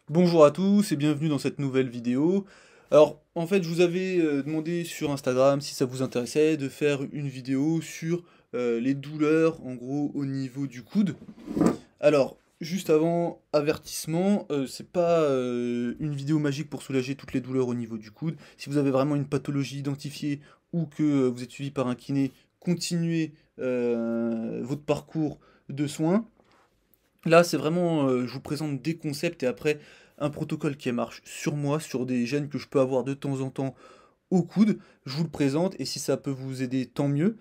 Bonjour à tous et bienvenue dans cette nouvelle vidéo. Alors, en fait, je vous avais demandé sur Instagram si ça vous intéressait de faire une vidéo sur les douleurs, en gros, au niveau du coude. Alors, juste avant, avertissement, c'est pas une vidéo magique pour soulager toutes les douleurs au niveau du coude. Si vous avez vraiment une pathologie identifiée ou que vous êtes suivi par un kiné, continuez votre parcours de soins. Là, c'est vraiment, je vous présente des concepts et après un protocole qui marche sur moi, sur des gènes que je peux avoir de temps en temps au coude. Je vous le présente et si ça peut vous aider, tant mieux.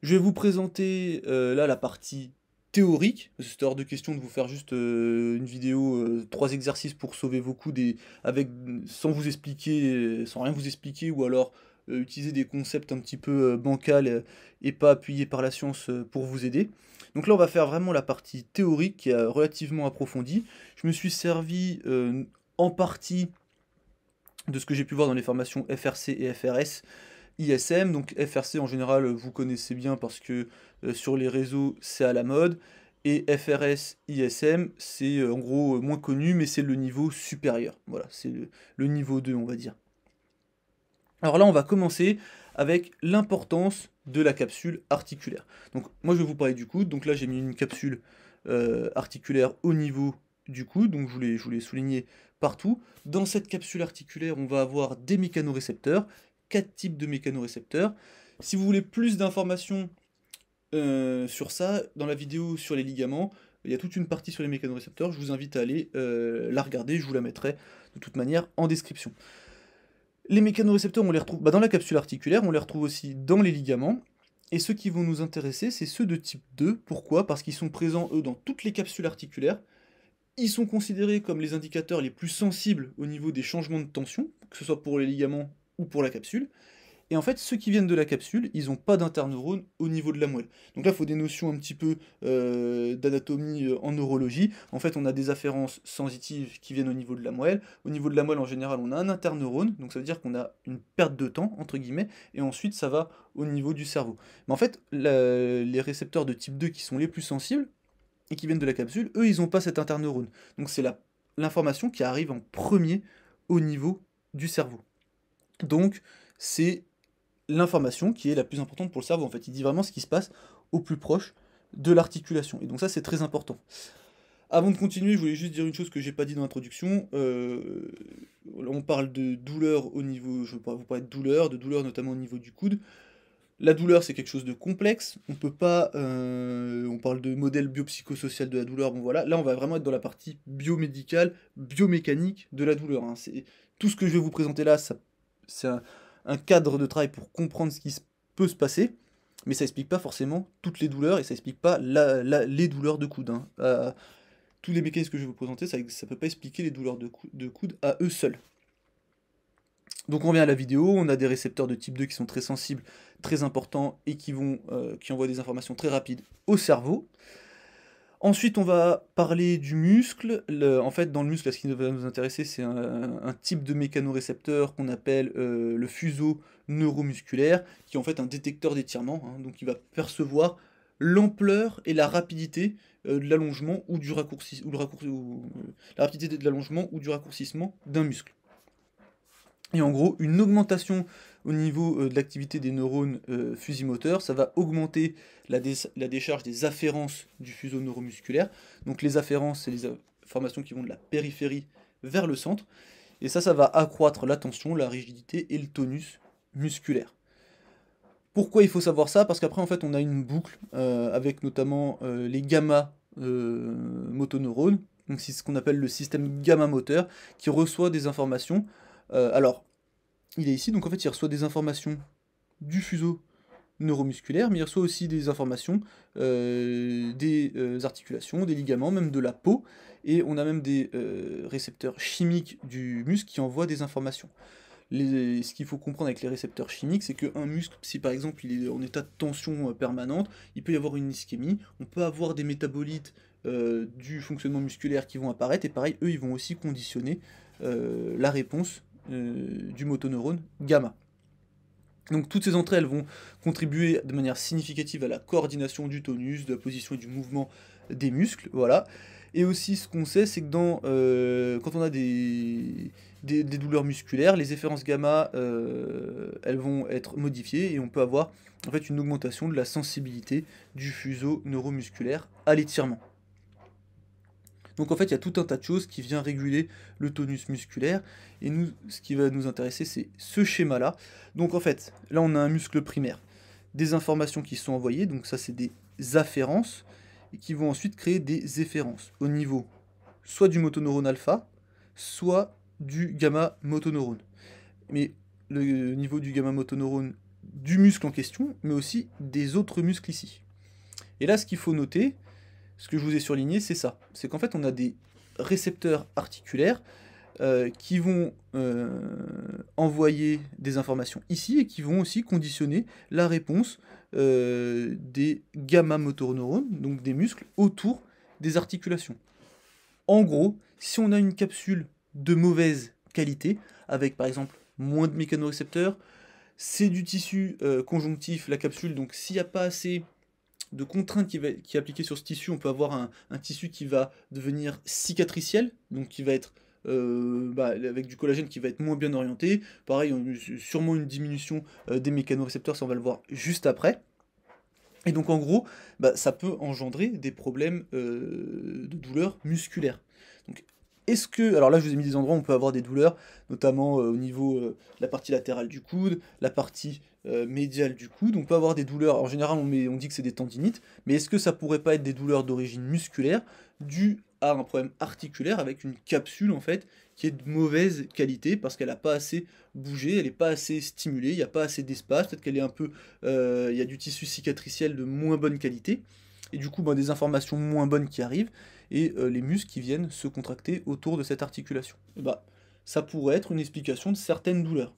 Je vais vous présenter là la partie théorique. C'est hors de question de vous faire juste une vidéo, 3 exercices pour sauver vos coudes et avec, sans vous expliquer, sans rien vous expliquer ou alors utiliser des concepts un petit peu bancals et pas appuyés par la science pour vous aider. Donc là, on va faire vraiment la partie théorique qui est relativement approfondie. Je me suis servi en partie de ce que j'ai pu voir dans les formations FRC et FRS, ISM. Donc FRC en général, vous connaissez bien parce que sur les réseaux, c'est à la mode. Et FRS, ISM, c'est en gros moins connu, mais c'est le niveau supérieur. Voilà, c'est le niveau 2, on va dire. Alors là, on va commencer avec l'importance de la capsule articulaire. Donc moi, je vais vous parler du coude. Donc là, j'ai mis une capsule articulaire au niveau du coude. Donc je voulais souligner partout. Dans cette capsule articulaire, on va avoir des mécanorécepteurs, 4 types de mécanorécepteurs. Si vous voulez plus d'informations sur ça, dans la vidéo sur les ligaments, il y a toute une partie sur les mécanorécepteurs. Je vous invite à aller la regarder. Je vous la mettrai de toute manière en description. Les mécanorécepteurs, on les retrouve dans la capsule articulaire, on les retrouve aussi dans les ligaments. Et ceux qui vont nous intéresser, c'est ceux de type 2. Pourquoi? Parce qu'ils sont présents, eux, dans toutes les capsules articulaires. Ils sont considérés comme les indicateurs les plus sensibles au niveau des changements de tension, que ce soit pour les ligaments ou pour la capsule. Et en fait, ceux qui viennent de la capsule, ils n'ont pas d'interneurone au niveau de la moelle. Donc là, il faut des notions un petit peu d'anatomie en neurologie. En fait, on a des afférences sensitives qui viennent au niveau de la moelle. Au niveau de la moelle, en général, on a un interneurone. Donc ça veut dire qu'on a une perte de temps, entre guillemets. Et ensuite, ça va au niveau du cerveau. Mais en fait, les récepteurs de type 2 qui sont les plus sensibles et qui viennent de la capsule, eux, ils n'ont pas cet interneurone. Donc c'est l'information qui arrive en premier au niveau du cerveau. Donc, c'est l'information qui est la plus importante pour le cerveau. En fait, il dit vraiment ce qui se passe au plus proche de l'articulation. Et donc ça, c'est très important. Avant de continuer, je voulais juste dire une chose que j'ai pas dit dans l'introduction. On parle de douleur au niveau, je vais vous parler de douleur notamment au niveau du coude. La douleur, c'est quelque chose de complexe. On peut pas, on parle de modèle biopsychosocial de la douleur. Bon voilà, là, on va vraiment être dans la partie biomédicale, biomécanique de la douleur, hein. C'est tout ce que je vais vous présenter là. C'est un cadre de travail pour comprendre ce qui peut se passer, mais ça explique pas forcément toutes les douleurs et ça explique pas les douleurs de coude, hein. Tous les mécanismes que je vais vous présenter, ça peut pas expliquer les douleurs de coude à eux seuls. Donc on revient à la vidéo, on a des récepteurs de type 2 qui sont très sensibles, très importants et qui envoient des informations très rapides au cerveau. Ensuite, on va parler du muscle. En fait, dans le muscle, ce qui va nous intéresser, c'est un type de mécanorécepteur qu'on appelle le fuseau neuromusculaire, qui est en fait un détecteur d'étirement, hein. Donc il va percevoir l'ampleur et la rapidité de l'allongement ou du la rapidité de l'allongement ou du raccourcissement d'un muscle. Et en gros, une augmentation au niveau de l'activité des neurones fusimoteurs, ça va augmenter la décharge des afférences du fuseau neuromusculaire. Donc les afférences, c'est les informations qui vont de la périphérie vers le centre. Et ça va accroître la tension, la rigidité et le tonus musculaire. Pourquoi il faut savoir ça? Parce qu'après, en fait, on a une boucle avec notamment les gamma motoneurones. Donc c'est ce qu'on appelle le système gamma moteur qui reçoit des informations. Alors, il est ici, donc en fait, il reçoit des informations du fuseau neuromusculaire, mais il reçoit aussi des informations des articulations, des ligaments, même de la peau, et on a même des récepteurs chimiques du muscle qui envoient des informations. Ce qu'il faut comprendre avec les récepteurs chimiques, c'est qu'un muscle, si par exemple il est en état de tension permanente, il peut y avoir une ischémie, on peut avoir des métabolites du fonctionnement musculaire qui vont apparaître, et pareil, eux, ils vont aussi conditionner la réponse du motoneurone gamma. Donc toutes ces entrées, elles vont contribuer de manière significative à la coordination du tonus, de la position et du mouvement des muscles, voilà. Et aussi, ce qu'on sait, c'est que quand on a des douleurs musculaires, les efférences gamma, elles vont être modifiées et on peut avoir en fait une augmentation de la sensibilité du fuseau neuromusculaire à l'étirement. Donc en fait, il y a tout un tas de choses qui vient réguler le tonus musculaire. Et nous, ce qui va nous intéresser, c'est ce schéma-là. Donc en fait, là, on a un muscle primaire, des informations qui sont envoyées, donc ça, c'est des afférences, et qui vont ensuite créer des efférences au niveau soit du motoneurone alpha, soit du gamma motoneurone. Mais le niveau du gamma motoneurone du muscle en question, mais aussi des autres muscles ici. Et là, ce qu'il faut noter, ce que je vous ai surligné, c'est ça. C'est qu'en fait, on a des récepteurs articulaires qui vont envoyer des informations ici et qui vont aussi conditionner la réponse des gamma-motoneurones, donc des muscles, autour des articulations. En gros, si on a une capsule de mauvaise qualité, avec par exemple moins de mécanorécepteurs, c'est du tissu conjonctif, la capsule, donc s'il n'y a pas assez de contrainte qui est appliquée sur ce tissu, on peut avoir un tissu qui va devenir cicatriciel, donc qui va être avec du collagène qui va être moins bien orienté. Pareil, sûrement une diminution des mécanorécepteurs, ça on va le voir juste après. Et donc en gros, ça peut engendrer des problèmes de douleurs musculaires. Donc est-ce que... Alors là je vous ai mis des endroits où on peut avoir des douleurs, notamment au niveau de la partie latérale du coude, la partie médiale du coude. On peut avoir des douleurs, en général on dit que c'est des tendinites, mais est-ce que ça pourrait pas être des douleurs d'origine musculaire dues à un problème articulaire avec une capsule en fait qui est de mauvaise qualité parce qu'elle n'a pas assez bougé, elle n'est pas assez stimulée, il n'y a pas assez d'espace, peut-être qu'elle est un peu... il y a du tissu cicatriciel de moins bonne qualité, et du coup des informations moins bonnes qui arrivent, et les muscles qui viennent se contracter autour de cette articulation. Et ça pourrait être une explication de certaines douleurs.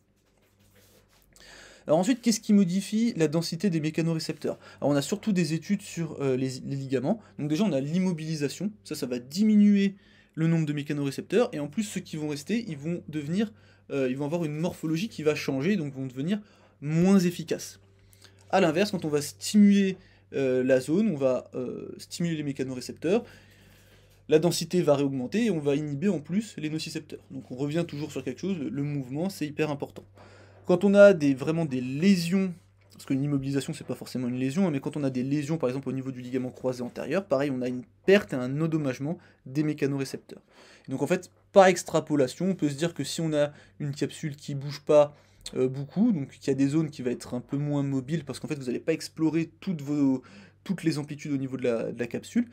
Alors ensuite, qu'est-ce qui modifie la densité des mécanorécepteurs? Alors on a surtout des études sur les ligaments. Donc déjà on a l'immobilisation, ça va diminuer le nombre de mécanorécepteurs, et en plus ceux qui vont rester, ils vont avoir une morphologie qui va changer, donc vont devenir moins efficaces. A l'inverse, quand on va stimuler la zone, on va stimuler les mécanorécepteurs, la densité va réaugmenter et on va inhiber en plus les nocicepteurs. Donc on revient toujours sur quelque chose, le mouvement c'est hyper important. Quand on a vraiment des lésions, parce qu'une immobilisation c'est pas forcément une lésion, mais quand on a des lésions par exemple au niveau du ligament croisé antérieur, pareil on a une perte et un endommagement des mécanorécepteurs. Et donc en fait, par extrapolation, on peut se dire que si on a une capsule qui bouge pas beaucoup, donc il y a des zones qui vont être un peu moins mobiles, parce qu'en fait vous n'allez pas explorer toutes les amplitudes au niveau de la capsule,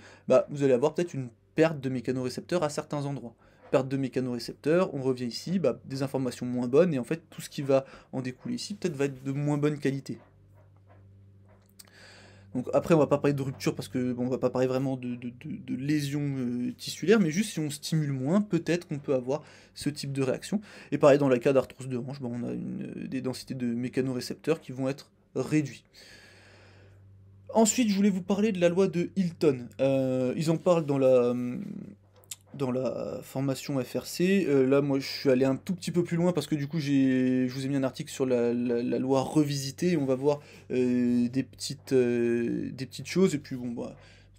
vous allez avoir peut-être une perte de mécanorécepteurs à certains endroits. Perte de mécanorécepteurs, on revient ici, des informations moins bonnes, et en fait tout ce qui va en découler ici peut-être va être de moins bonne qualité. Donc après on va pas parler de rupture parce que on va pas parler vraiment de lésions tissulaires, mais juste si on stimule moins, peut-être qu'on peut avoir ce type de réaction. Et pareil dans le cas d'arthrose de hanche, on a des densités de mécanorécepteurs qui vont être réduits. Ensuite, je voulais vous parler de la loi de Hilton. Ils en parlent dans la formation FRC. Là, moi, je suis allé un tout petit peu plus loin parce que du coup, je vous ai mis un article sur la loi revisitée. Et on va voir des petites choses. Et puis, de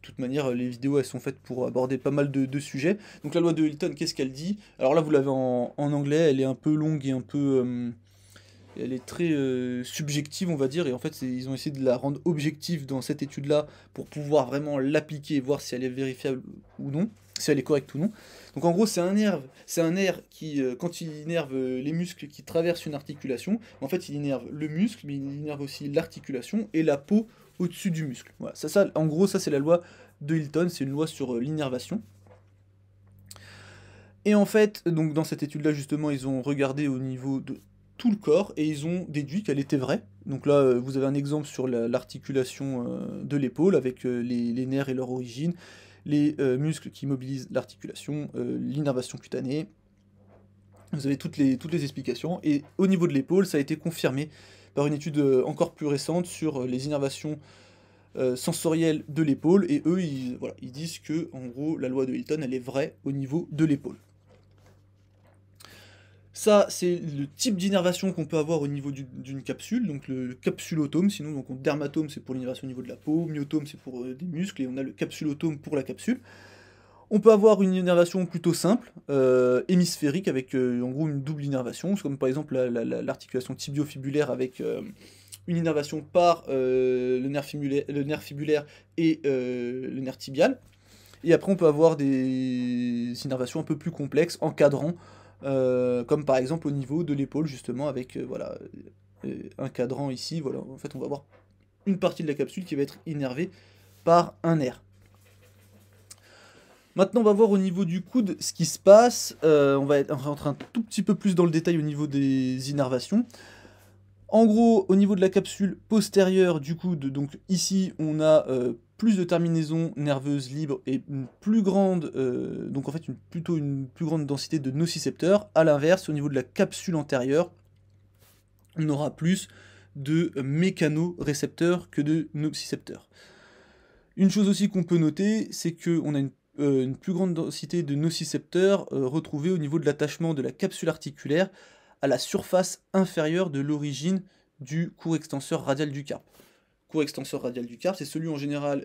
toute manière, les vidéos, elles sont faites pour aborder pas mal de sujets. Donc, la loi de Hilton, qu'est-ce qu'elle dit? Alors là, vous l'avez en anglais. Elle est un peu longue et un peu... elle est très subjective, on va dire, et en fait, ils ont essayé de la rendre objective dans cette étude-là pour pouvoir vraiment l'appliquer et voir si elle est vérifiable ou non, si elle est correcte ou non. Donc en gros, c'est un nerf qui, quand il innerve les muscles qui traversent une articulation, en fait, il innerve le muscle, mais il innerve aussi l'articulation et la peau au-dessus du muscle. Voilà, en gros, ça c'est la loi de Hilton, c'est une loi sur l'innervation. Et en fait, donc dans cette étude-là, justement, ils ont regardé au niveau de tout le corps et ils ont déduit qu'elle était vraie. Donc là, vous avez un exemple sur l'articulation de l'épaule avec les nerfs et leur origine, les muscles qui mobilisent l'articulation, l'innervation cutanée. Vous avez toutes les explications. Et au niveau de l'épaule, ça a été confirmé par une étude encore plus récente sur les innervations sensorielles de l'épaule. Et eux, ils disent que, en gros, la loi de Hilton, elle est vraie au niveau de l'épaule. Ça, c'est le type d'innervation qu'on peut avoir au niveau d'une capsule, donc le capsulotome, sinon donc dermatome c'est pour l'innervation au niveau de la peau, myotome c'est pour des muscles, et on a le capsulotome pour la capsule. On peut avoir une innervation plutôt simple, hémisphérique, avec en gros une double innervation, comme par exemple l'articulation tibiofibulaire avec une innervation par le nerf fibulaire et le nerf tibial. Et après on peut avoir des innervations un peu plus complexes, encadrant, comme par exemple au niveau de l'épaule justement, avec voilà, un cadran ici, voilà, en fait on va avoir une partie de la capsule qui va être innervée par un nerf. Maintenant, on va voir au niveau du coude ce qui se passe. On va rentrer un tout petit peu plus dans le détail au niveau des innervations. En gros, au niveau de la capsule postérieure du coude, donc ici, on a plus de terminaisons nerveuses libres et une plus grande, donc en fait plutôt une plus grande densité de nocicepteurs. A l'inverse, au niveau de la capsule antérieure, on aura plus de mécanorécepteurs que de nocicepteurs. Une chose aussi qu'on peut noter, c'est qu'on a une plus grande densité de nocicepteurs retrouvés au niveau de l'attachement de la capsule articulaire à la surface inférieure de l'origine du court extenseur radial du carpe. Court extenseur radial du carpe, c'est celui en général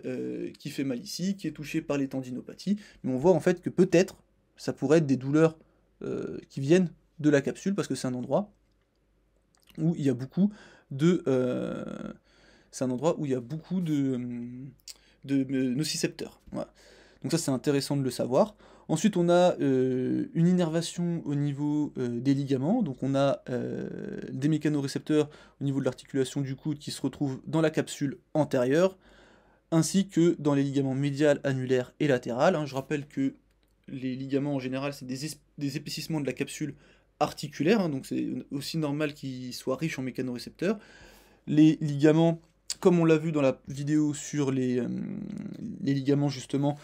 qui fait mal ici, qui est touché par les tendinopathies, mais on voit en fait que peut-être ça pourrait être des douleurs qui viennent de la capsule, parce que c'est un endroit où il y a beaucoup de... c'est un endroit où il y a beaucoup de nocicepteurs. Voilà. Donc ça c'est intéressant de le savoir. Ensuite on a une innervation au niveau des ligaments, donc on a des mécanorécepteurs au niveau de l'articulation du coude qui se retrouvent dans la capsule antérieure, ainsi que dans les ligaments médial, annulaire et latéral. Hein. Je rappelle que les ligaments en général c'est des épaississements de la capsule articulaire, hein, donc c'est aussi normal qu'ils soient riches en mécanorécepteurs. Les ligaments, comme on l'a vu dans la vidéo sur les ligaments justement,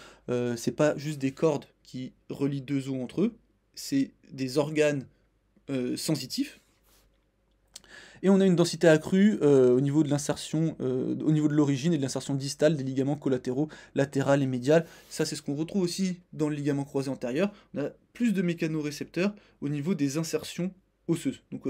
c'est pas juste des cordes qui relient deux os entre eux, c'est des organes sensitifs. Et on a une densité accrue au niveau de l'insertion, au niveau de l'origine et de l'insertion distale des ligaments collatéraux, latéral et médial. Ça c'est ce qu'on retrouve aussi dans le ligament croisé antérieur. On a plus de mécanorécepteurs au niveau des insertions osseuses. Donc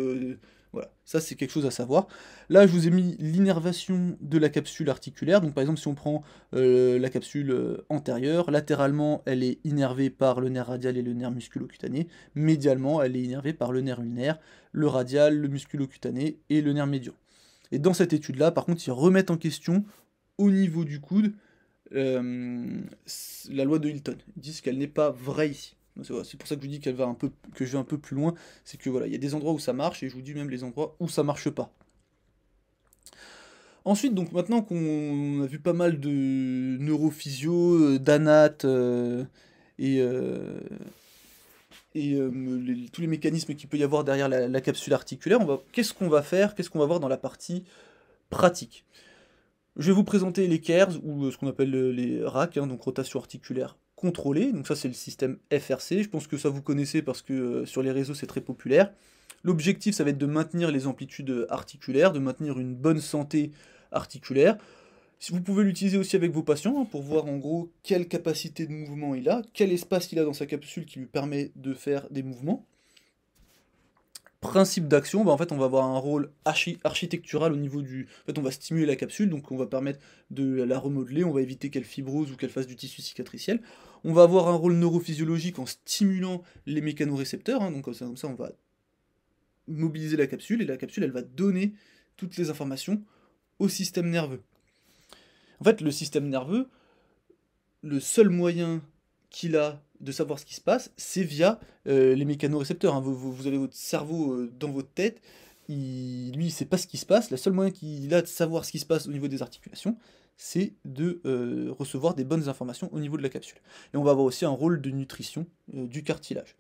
voilà, ça c'est quelque chose à savoir. Là, je vous ai mis l'innervation de la capsule articulaire. Donc par exemple, si on prend la capsule antérieure, latéralement, elle est innervée par le nerf radial et le nerf musculo-cutané. Médialement, elle est innervée par le nerf ulnaire, le radial, le musculo-cutané et le nerf médian. Et dans cette étude-là, par contre, ils remettent en question, au niveau du coude, la loi de Hilton. Ils disent qu'elle n'est pas vraie ici. C'est pour ça que je vous dis que je vais un peu plus loin, c'est que voilà, il y a des endroits où ça marche, et je vous dis même les endroits où ça marche pas. Ensuite, donc maintenant qu'on a vu pas mal de neurophysio, d'anat, et tous les mécanismes qu'il peut y avoir derrière la capsule articulaire, qu'est-ce qu'on va faire, qu'est-ce qu'on va voir dans la partie pratique? Je vais vous présenter les KERS, ou ce qu'on appelle les RAC, hein, donc rotation articulaire contrôlée. Donc ça c'est le système FRC, je pense que ça vous connaissez parce que sur les réseaux c'est très populaire. L'objectif ça va être de maintenir les amplitudes articulaires, de maintenir une bonne santé articulaire. Vous pouvez l'utiliser aussi avec vos patients hein, pour voir en gros quelle capacité de mouvement il a, quel espace il a dans sa capsule qui lui permet de faire des mouvements. Principe d'action, bah en fait on va avoir un rôle architectural au niveau du... En fait on va stimuler la capsule, donc on va permettre de la remodeler, on va éviter qu'elle fibrose ou qu'elle fasse du tissu cicatriciel. On va avoir un rôle neurophysiologique en stimulant les mécanorécepteurs, hein, donc comme ça on va mobiliser la capsule, et la capsule elle va donner toutes les informations au système nerveux. En fait le système nerveux, le seul moyen qu'il a de savoir ce qui se passe, c'est via les mécanorécepteurs. Hein. Vous avez votre cerveau dans votre tête, lui, il sait pas ce qui se passe. Le seul moyen qu'il a de savoir ce qui se passe au niveau des articulations, c'est de recevoir des bonnes informations au niveau de la capsule. Et on va avoir aussi un rôle de nutrition du cartilage.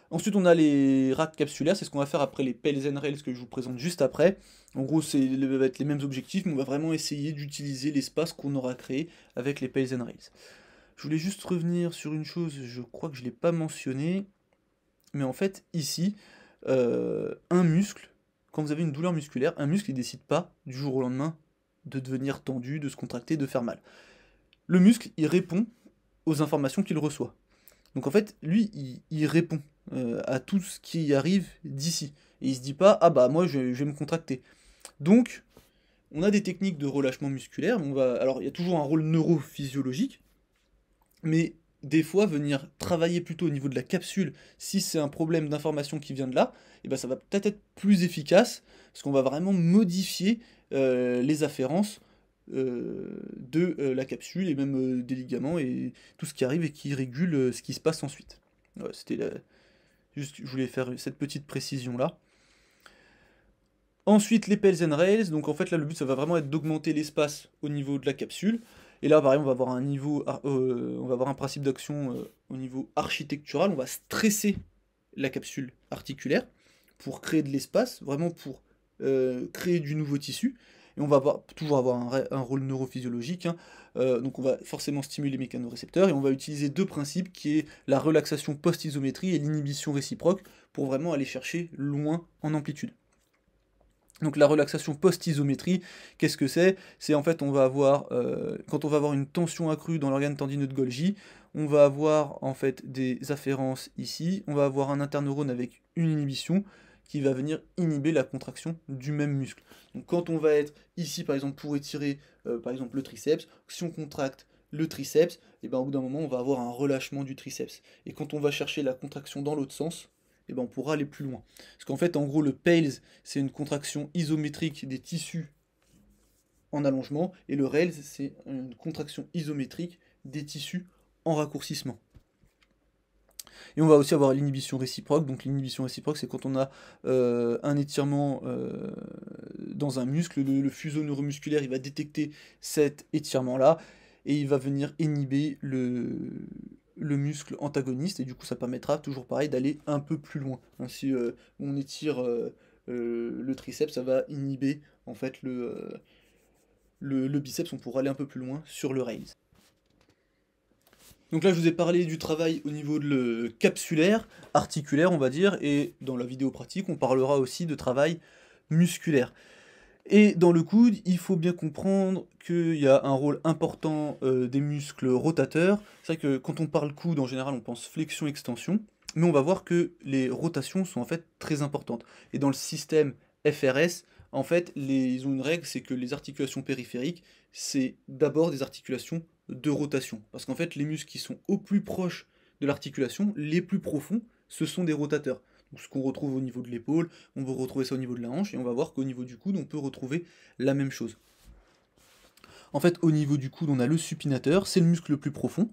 Ensuite, on a les racks capsulaires, c'est ce qu'on va faire après les Pales and Rails que je vous présente juste après. En gros, ça va être les mêmes objectifs, mais on va vraiment essayer d'utiliser l'espace qu'on aura créé avec les Pales and Rails. Je voulais juste revenir sur une chose, je crois que je ne l'ai pas mentionné, mais en fait, ici, un muscle, quand vous avez une douleur musculaire, un muscle, il ne décide pas, du jour au lendemain, de devenir tendu, de se contracter, de faire mal. Le muscle, il répond aux informations qu'il reçoit. Donc en fait, lui, il répond à tout ce qui arrive d'ici. Et il se dit pas, ah bah moi, je vais me contracter. Donc, on a des techniques de relâchement musculaire, mais alors il y a toujours un rôle neurophysiologique, mais des fois venir travailler plutôt au niveau de la capsule, si c'est un problème d'information qui vient de là, et ben ça va peut-être être plus efficace, parce qu'on va vraiment modifier les afférences de la capsule, et même des ligaments, et tout ce qui arrive et qui régule ce qui se passe ensuite. Ouais, juste, je voulais faire cette petite précision-là. Ensuite, les Pels and Rails, donc en fait là le but ça va vraiment être d'augmenter l'espace au niveau de la capsule. Et là pareil on va avoir un niveau, on va avoir un principe d'action au niveau architectural, on va stresser la capsule articulaire pour créer de l'espace, vraiment pour créer du nouveau tissu. Et on va toujours avoir un rôle neurophysiologique, hein. Donc on va forcément stimuler les mécanorécepteurs et on va utiliser deux principes qui est la relaxation post-isométrie et l'inhibition réciproque pour vraiment aller chercher loin en amplitude. Donc la relaxation post-isométrie, qu'est-ce que c'est? C'est en fait, on va avoir, quand on va avoir une tension accrue dans l'organe tendineux de Golgi, on va avoir en fait des afférences ici, on va avoir un interneurone avec une inhibition qui va venir inhiber la contraction du même muscle. Donc quand on va être ici par exemple pour étirer par exemple le triceps, si on contracte le triceps, et ben au bout d'un moment on va avoir un relâchement du triceps. Et quand on va chercher la contraction dans l'autre sens, et ben on pourra aller plus loin. Parce qu'en fait, en gros, le PALS, c'est une contraction isométrique des tissus en allongement, et le RAILS, c'est une contraction isométrique des tissus en raccourcissement. Et on va aussi avoir l'inhibition réciproque. Donc l'inhibition réciproque, c'est quand on a un étirement dans un muscle, le fuseau neuromusculaire, il va détecter cet étirement-là, et il va venir inhiber le muscle antagoniste, et du coup ça permettra toujours pareil d'aller un peu plus loin. Hein, si on étire le triceps, ça va inhiber en fait le biceps, on pourra aller un peu plus loin sur le rails. Donc là je vous ai parlé du travail au niveau capsulaire, articulaire on va dire, et dans la vidéo pratique on parlera aussi de travail musculaire. Et dans le coude, il faut bien comprendre qu'il y a un rôle important des muscles rotateurs. C'est vrai que quand on parle coude, en général, on pense flexion-extension, mais on va voir que les rotations sont en fait très importantes. Et dans le système FRS, en fait, ils ont une règle, c'est que les articulations périphériques, c'est d'abord des articulations de rotation. Parce qu'en fait, les muscles qui sont au plus proche de l'articulation, les plus profonds, ce sont des rotateurs. Donc, ce qu'on retrouve au niveau de l'épaule, on va retrouver ça au niveau de la hanche, et on va voir qu'au niveau du coude, on peut retrouver la même chose. En fait, au niveau du coude, on a le supinateur, c'est le muscle le plus profond,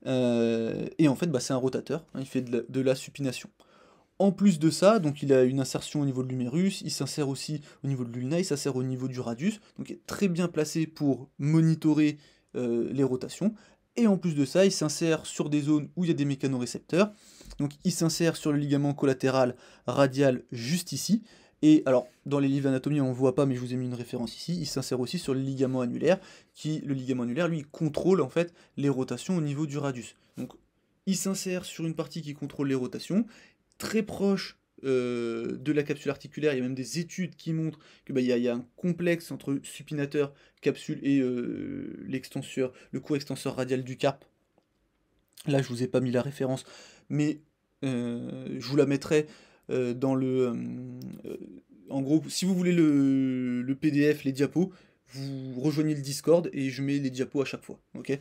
et en fait, c'est un rotateur, hein, il fait de la supination. En plus de ça, donc il a une insertion au niveau de l'humérus, il s'insère aussi au niveau de l'ulna, il s'insère au niveau du radius, donc il est très bien placé pour monitorer les rotations. Et en plus de ça, il s'insère sur des zones où il y a des mécanorécepteurs. Donc il s'insère sur le ligament collatéral radial juste ici. Et alors, dans les livres d'anatomie, on ne voit pas, mais je vous ai mis une référence ici. Il s'insère aussi sur le ligament annulaire, le ligament annulaire, lui, contrôle en fait les rotations au niveau du radius. Donc il s'insère sur une partie qui contrôle les rotations, très proche de la capsule articulaire. Il y a même des études qui montrent qu'il y a un complexe entre supinateur, capsule et l'extenseur, le court extenseur radial du carpe. Là, je vous ai pas mis la référence, mais je vous la mettrai dans en gros, si vous voulez le PDF, les diapos, vous rejoignez le Discord et je mets les diapos à chaque fois. Ok.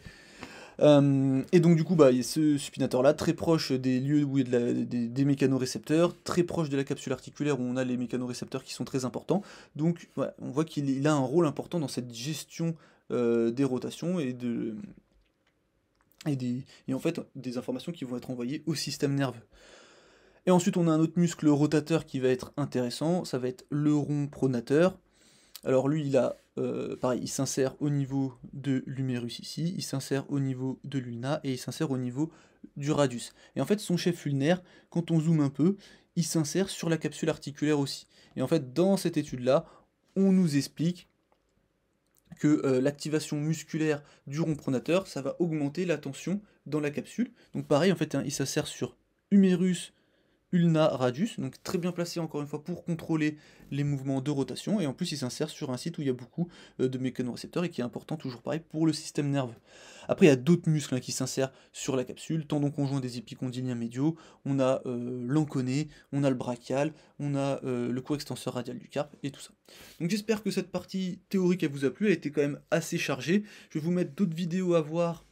Et donc du coup, il y a ce supinateur-là, très proche des lieux où il y a des mécanorécepteurs, très proche de la capsule articulaire où on a les mécanorécepteurs qui sont très importants. Donc voilà, on voit qu'il a un rôle important dans cette gestion des rotations et en fait des informations qui vont être envoyées au système nerveux. Et ensuite on a un autre muscle rotateur qui va être intéressant, ça va être le rond pronateur. Alors lui, pareil, il s'insère au niveau de l'humérus ici, il s'insère au niveau de l'ulna et il s'insère au niveau du radius. Et en fait, son chef ulnaire, quand on zoome un peu, il s'insère sur la capsule articulaire aussi. Et en fait, dans cette étude-là, on nous explique que l'activation musculaire du rond pronateur, ça va augmenter la tension dans la capsule. Donc pareil, en fait, hein, il s'insère sur humérus, ulna radius, donc très bien placé encore une fois pour contrôler les mouvements de rotation, et en plus il s'insère sur un site où il y a beaucoup de mécanorécepteurs et qui est important toujours pareil pour le système nerveux. Après il y a d'autres muscles qui s'insèrent sur la capsule, tendon conjoint des épicondyliens médiaux, on a l'enconé, on a le brachial, on a le court extenseur radial du carpe et tout ça. Donc j'espère que cette partie théorique elle vous a plu, elle était quand même assez chargée. Je vais vous mettre d'autres vidéos à voir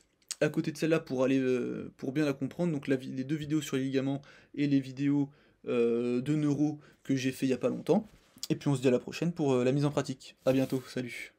à côté de celle-là pour bien la comprendre, donc les 2 vidéos sur les ligaments et les vidéos, de neuro que j'ai fait il y a pas longtemps. Et puis on se dit à la prochaine pour, la mise en pratique. À bientôt, salut.